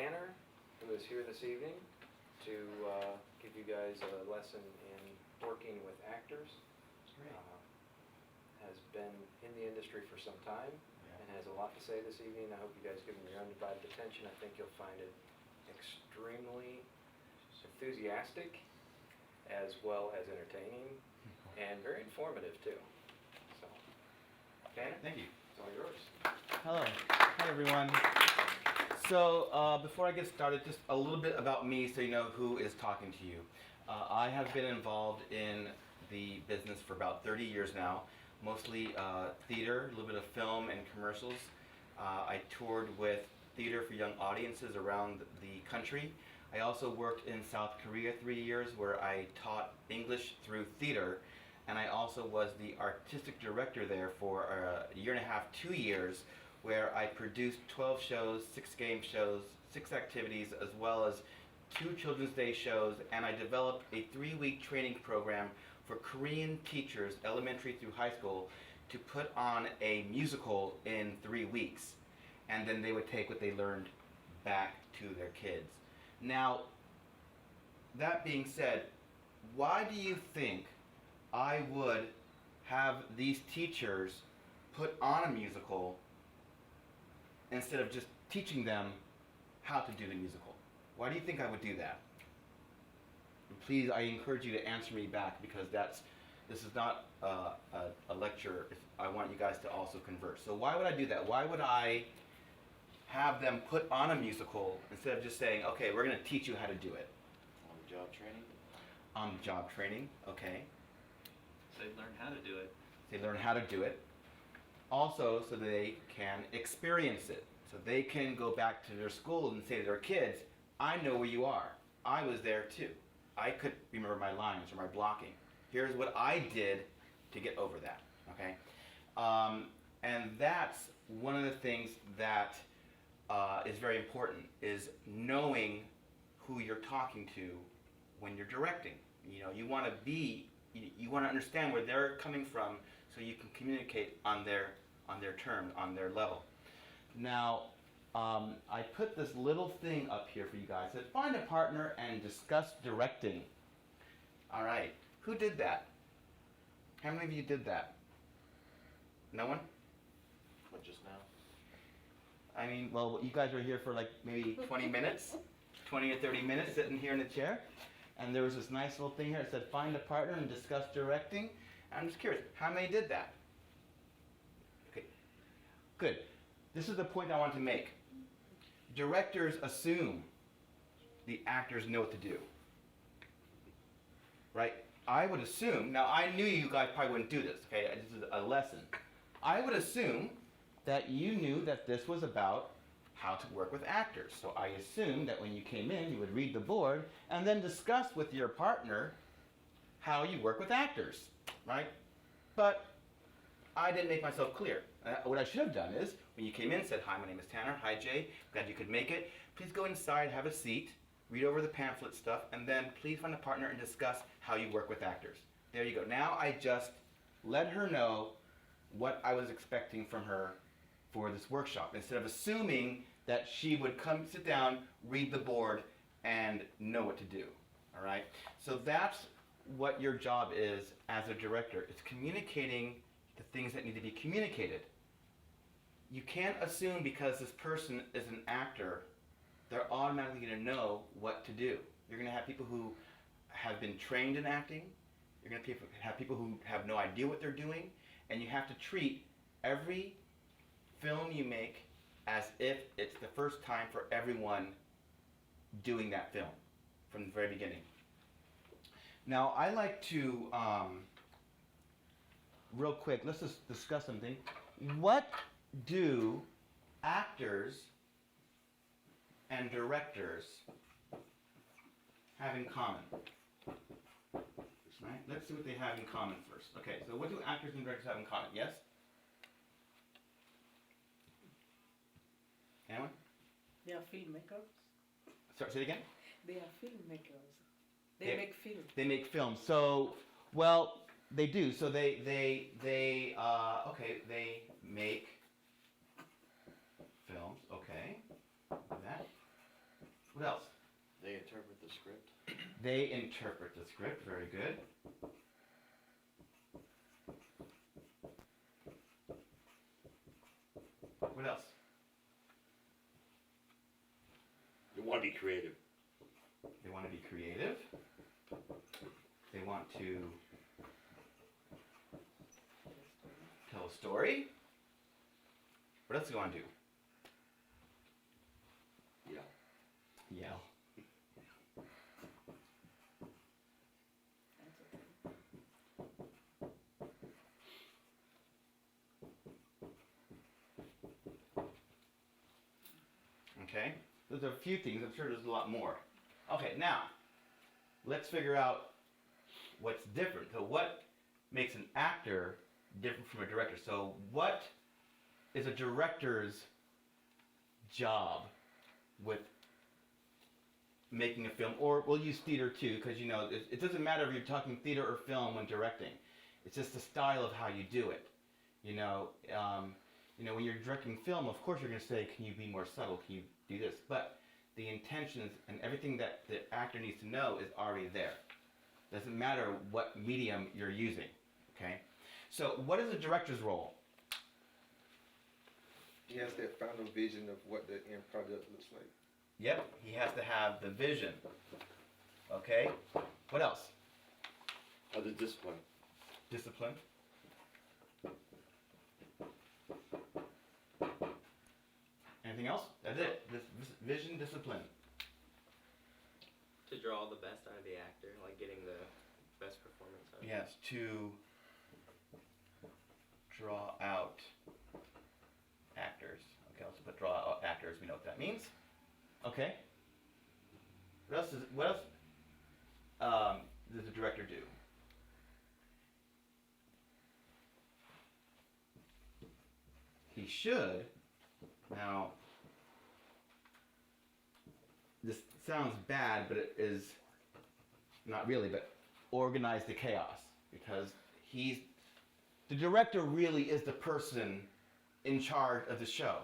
Tanner, who is here this evening to give you guys a lesson in working with actors. Has been in the industry for some time and has a lot to say this evening. I hope you guys give him your undivided attention. I think you'll find it extremely enthusiastic as well as entertaining and very informative too. So, Tanner, Thank you. it's all yours. Hello. Hi, everyone. So, before I get started, just a little bit about me so you know who is talking to you. I have been involved in the business for about 30 years now, mostly theater, a little bit of film and commercials. I toured with theater for young audiences around the country. I also worked in South Korea 3 years where I taught English through theater, and I also was the artistic director there for a year and a half, 2 years, where I produced 12 shows, 6 game shows, 6 activities, as well as 2 Children's Day shows, and I developed a 3-week training program for Korean teachers, elementary through high school, to put on a musical in 3 weeks. And then they would take what they learned back to their kids. Now, that being said, why do you think I would have these teachers put on a musical instead of just teaching them how to do the musical? Why do you think I would do that? And please, I encourage you to answer me back, because this is not a lecture. I want you guys to also converse. So why would I do that? Why would I have them put on a musical instead of just saying, okay, we're going to teach you how to do it? On-the-job training? On-the-job training, okay. So they learn how to do it. They learn how to do it. Also, so they can experience it. So they can go back to their school and say to their kids, I know where you are. I was there too. I could remember my lines or my blocking. Here's what I did to get over that, okay? And that's one of the things that is very important, is knowing who you're talking to when you're directing. You know, you want to understand where they're coming from so you can communicate on their terms, on their level. Now, I put this little thing up here for you guys. It said, find a partner and discuss directing. All right, who did that? How many of you did that? No one? What, just now? I mean, well, you guys were here for like maybe 20 minutes, 20 or 30 minutes sitting here in the chair. And there was this nice little thing here that said, find a partner and discuss directing. I'm just curious, how many did that? Okay, good. This is the point I want to make. Directors assume the actors know what to do. Right? I would assume, now I knew you guys probably wouldn't do this, okay? This is a lesson. I would assume that you knew that this was about how to work with actors. So I assumed that when you came in, you would read the board and then discuss with your partner how you work with actors, right? But I didn't make myself clear. What I should have done is, when you came in, said, hi, my name is Tanner. Hi, Jay. Glad you could make it. Please go inside, have a seat, read over the pamphlet stuff, and then please find a partner and discuss how you work with actors. There you go. Now I just let her know what I was expecting from her for this workshop, instead of assuming that she would come sit down, read the board, and know what to do. All right? So that's what your job is as a director. It's communicating the things that need to be communicated. You can't assume because this person is an actor, they're automatically going to know what to do. You're going to have people who have been trained in acting. You're going to have people who have no idea what they're doing. And you have to treat every film you make as if it's the first time for everyone doing that film from the very beginning. Now, I like to, real quick, let's just discuss something. What do actors and directors have in common? Right? Let's see what they have in common first. Okay, so what do actors and directors have in common? Yes? Anyone? They are filmmakers. Sorry, say it again? They are filmmakers. They make films. They make films. So, well, they do. So they make films. Okay, do that. What else? They interpret the script. They interpret the script. Very good. What else? You want to be creative. They want to be creative. They want to tell a story. What else do you want to do? Yeah. Yell. Okay, those are a few things. I'm sure there's a lot more. Okay, now let's figure out what's different. So what makes an actor different from a director? So what is a director's job with making a film? Or we'll use theater too, because you know it doesn't matter if you're talking theater or film when directing. It's just the style of how you do it. You know, when you're directing film, of course you're going to say, can you be more subtle? Can you do this? But the intentions and everything that the actor needs to know is already there. Doesn't matter what medium you're using. Okay. So what is a director's role? He has that final vision of what the end product looks like. Yep, he has to have the vision. Okay. What else? Other discipline. Discipline. Anything else? That's it. This vision, discipline. To draw the best out of the actor, like getting the best performance out of it. Yes, to draw out actors. Okay, let's put draw out actors. We know what that means. Okay. What else does the director do? He should. Now, this sounds bad, but it is not really, but organize the chaos, because the director really is the person in charge of the show.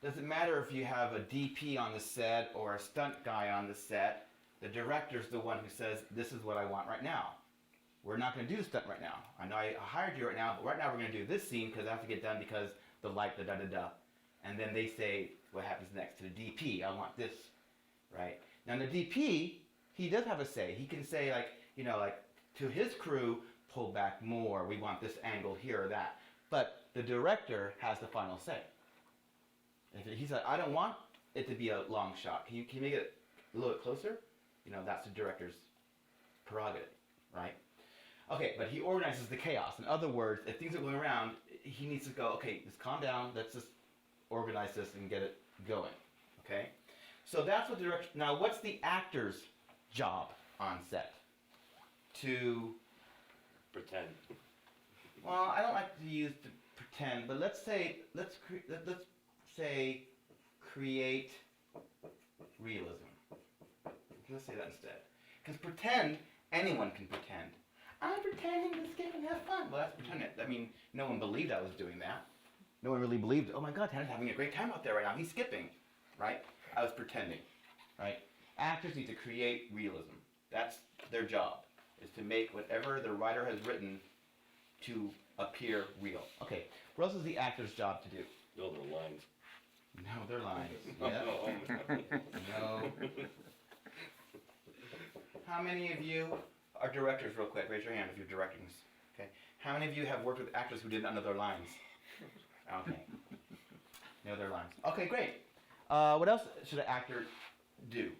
Doesn't matter if you have a DP on the set or a stunt guy on the set, the director's the one who says, this is what I want right now. We're not going to do the stunt right now. I know I hired you right now, but right now we're going to do this scene because I have to get done because the light, the da-da-da. And then they say, what happens next to the DP? I want this, right? Now the DP, he does have a say. He can say like to his crew, pull back more. We want this angle here or that. But the director has the final say. If he said, I don't want it to be a long shot. Can you make it a little bit closer? That's the director's prerogative, right? Okay, but he organizes the chaos. In other words, if things are going around, he needs to go, okay, just calm down. Let's just organize this and get it going, okay? So that's what the director, now what's the actor's job on set? To, Pretend. well, I don't like to use to pretend, but let's say create realism. Let's say that instead. Because pretend, anyone can pretend. I'm pretending to skip and have fun. Well, that's pretending. I mean, no one believed I was doing that. No one really believed, oh my God, Tanner's having a great time out there right now. He's skipping, right? I was pretending, right? Actors need to create realism. That's their job, is to make whatever the writer has written to appear real. Okay, what else is the actor's job to do? No, they're lines. No, they're lines. Yeah. No. How many of you are directors, real quick? Raise your hand if you're directing this. Okay. How many of you have worked with actors who didn't know their lines? Okay. Know their lines. Okay, great. What else should an actor do?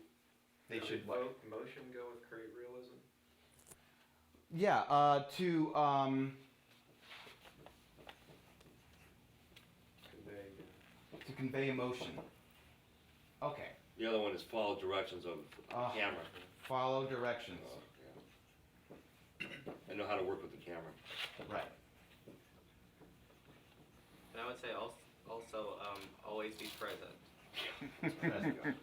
They Does should what? Motion go with create realism? Yeah, to convey emotion. Okay. The other one is follow directions of the Ah. camera. Follow directions. Yeah. I know how to work with the camera. Right. And I would say also always be present. Present.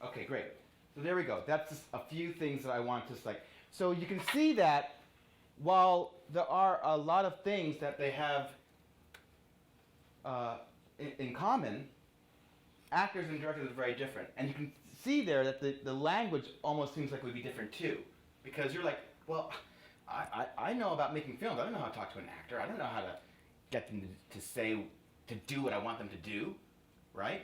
Okay, great. So there we go. That's just a few things that I want to like. So you can see that while there are a lot of things that they have in common, actors and directors are very different. And you can see there that the language almost seems like it would be different too. Because you're like, well, I know about making films. I don't know how to talk to an actor. I don't know how to get them to say, to do what I want them to do, right?